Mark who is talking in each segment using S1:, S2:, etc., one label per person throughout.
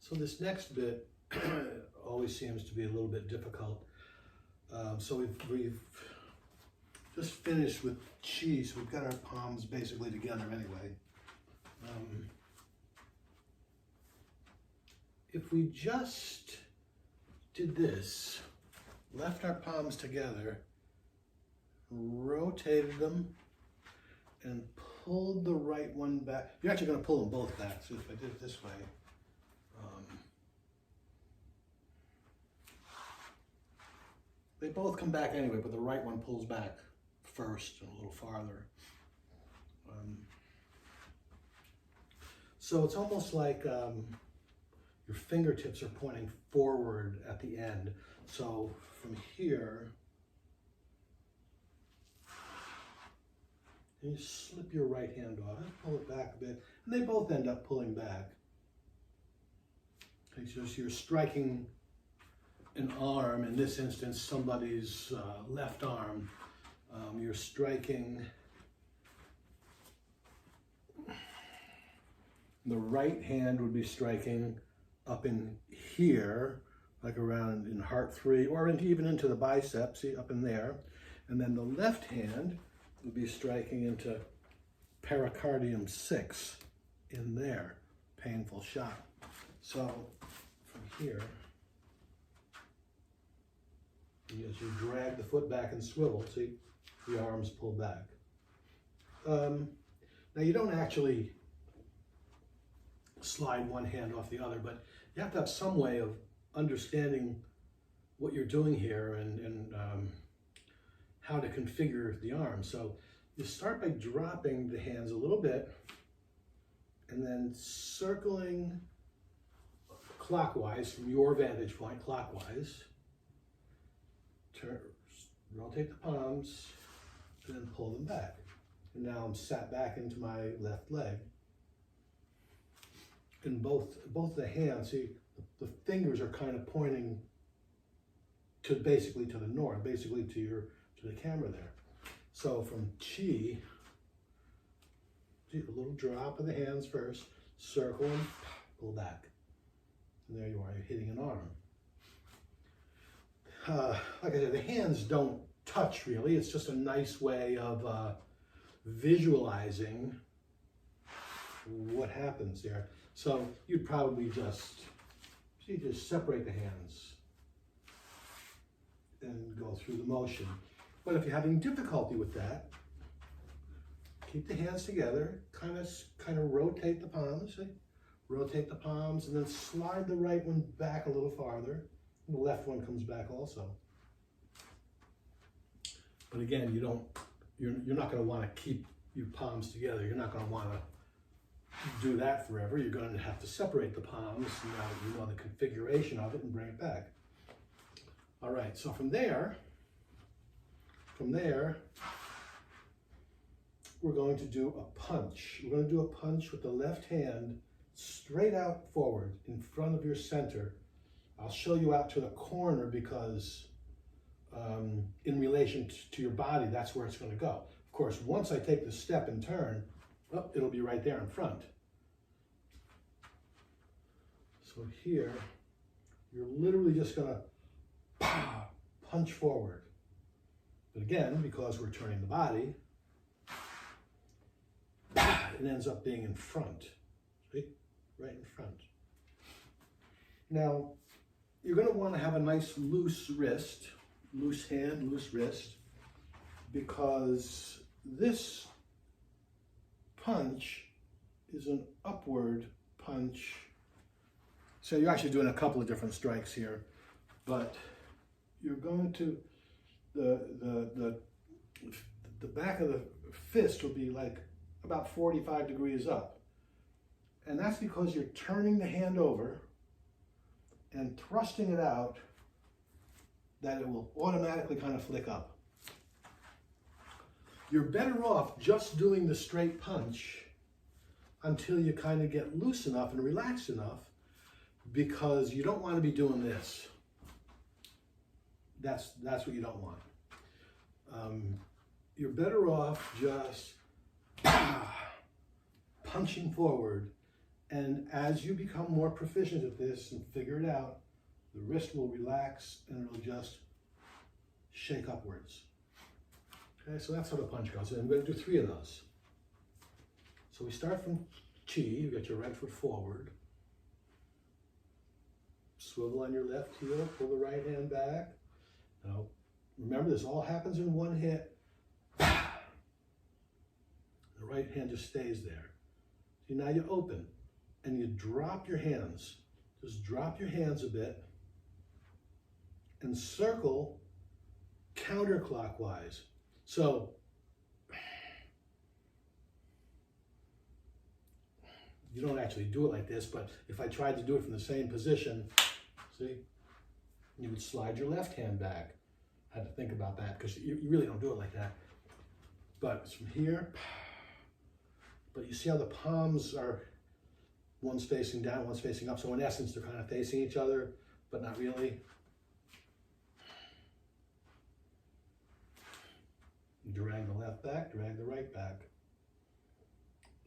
S1: So this next bit always seems to be a little bit difficult. So we've just finished with chi, so we've got our palms basically together anyway. If we just did this, left our palms together, rotated them, and pulled the right one back. You're actually going to pull them both back, so if I did it this way, they both come back anyway, but the right one pulls back first and a little farther. So it's almost like your fingertips are pointing forward at the end. So from here, you slip your right hand off, pull it back a bit, and they both end up pulling back. Okay, so you're striking an arm, in this instance somebody's left arm. You're striking the right hand would be striking up in here, like around in heart 3, or even into the bicep, see, up in there. And then the left hand would be striking into pericardium 6 in there. Painful shot. So from here, as you drag the foot back and swivel, see, the arms pull back. Now you don't actually slide one hand off the other, but you have to have some way of understanding what you're doing here and how to configure the arm. So you start by dropping the hands a little bit and then circling clockwise from your vantage point, clockwise. Rotate the palms and then pull them back. And now I'm sat back into my left leg. And both the hands, see, the fingers are kind of pointing to basically to the north, basically to the camera there. So from chi, see, a little drop of the hands first, circle and pull back. And there you are, you're hitting an arm. Like I said, the hands don't touch really. It's just a nice way of visualizing what happens there. So you'd probably just separate the hands and go through the motion. But if you're having difficulty with that, keep the hands together, kind of rotate the palms, see? Rotate the palms, and then slide the right one back a little farther. And the left one comes back also. But again, you're not going to want to keep your palms together. You're not going to want to do that forever. You're going to have to separate the palms now that you know the configuration of it and bring it back. All right, so from there, we're going to do a punch. We're going to do a punch with the left hand straight out forward in front of your center. I'll show you out to the corner because in relation to your body, that's where it's going to go. Of course, once I take the step and turn, it'll be right there in front. So here, you're literally just going to punch forward. But again, because we're turning the body, it ends up being in front. See? Right in front. Now, you're going to want to have a nice loose wrist, loose hand, loose wrist, because this punch is an upward punch. So you're actually doing a couple of different strikes here, but you're going to, the back of the fist will be like about 45 degrees up. And that's because you're turning the hand over and thrusting it out, that it will automatically kind of flick up. You're better off just doing the straight punch until you kind of get loose enough and relaxed enough, because you don't want to be doing this. That's what you don't want. You're better off just punching forward And as you become more proficient at this and figure it out, the wrist will relax and it'll just shake upwards. Okay, so that's how the punch goes. And we're going to do 3 of those. So we start from chi. You got your right foot forward. Swivel on your left heel, pull the right hand back. Now, remember, this all happens in one hit. The right hand just stays there. See, now you open and you drop your hands. Just drop your hands a bit and circle counterclockwise. So, you don't actually do it like this, but if I tried to do it from the same position, see, you would slide your left hand back. I had to think about that because you really don't do it like that. But it's from here, but you see how the palms are, one's facing down, one's facing up. So in essence, they're kind of facing each other, but not really. Drag the left back, drag the right back.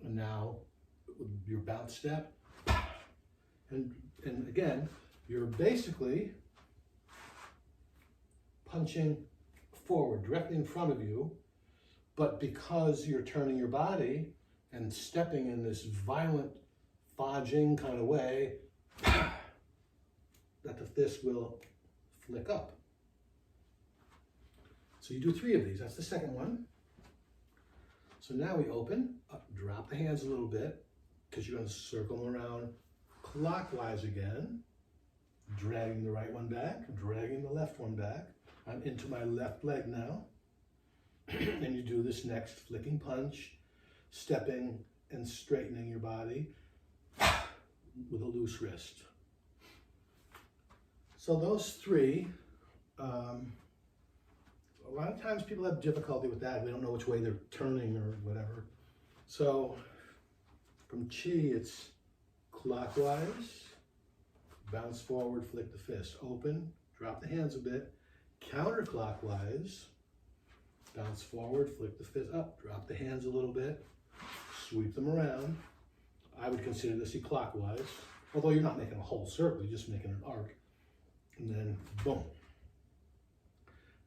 S1: And now, your bounce step. And again, you're basically punching forward, directly in front of you, but because you're turning your body and stepping in this violent fajing kind of way, that the fist will flick up. So you do 3 of these. That's the second one. So now we open, up, drop the hands a little bit, because you're going to circle them around clockwise again, dragging the right one back, dragging the left one back. I'm into my left leg now. And you do this next flicking punch, stepping and straightening your body with a loose wrist. So those 3, a lot of times people have difficulty with that. They don't know which way they're turning or whatever. So from chi, it's clockwise, bounce forward, flick the fist, open, drop the hands a bit, counterclockwise, bounce forward, flick the fist up, drop the hands a little bit, sweep them around. I would consider this clockwise, although you're not making a whole circle, you're just making an arc, and then boom.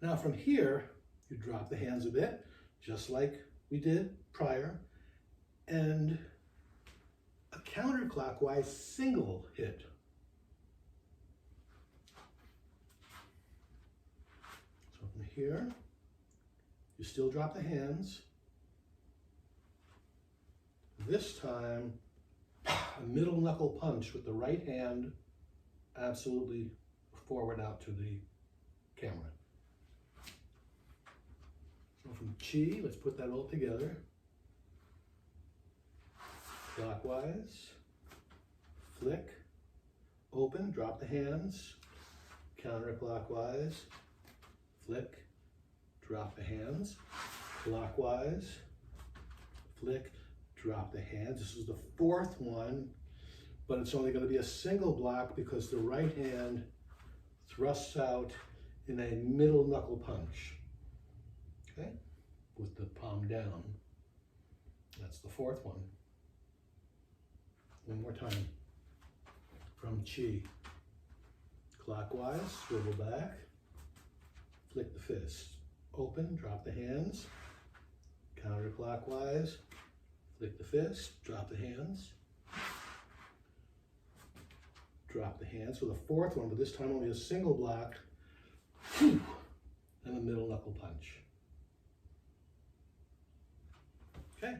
S1: Now from here, you drop the hands a bit, just like we did prior, and a counterclockwise single hit. So from here, you still drop the hands. This time, a middle knuckle punch with the right hand absolutely forward out to the camera. So from chi, let's put that all together. Clockwise, flick, open, drop the hands, counterclockwise, flick, drop the hands, clockwise, flick, drop the hands. This is the 4th one, but it's only going to be a single block because the right hand thrusts out in a middle knuckle punch, okay, with the palm down. That's the 4th one. One more time. From chi. Clockwise, swivel back, flick the fist. Open, drop the hands. Counterclockwise, flick the fist, drop the hands. Drop the hands for the 4th one, but this time only a single block. And a middle knuckle punch. Okay.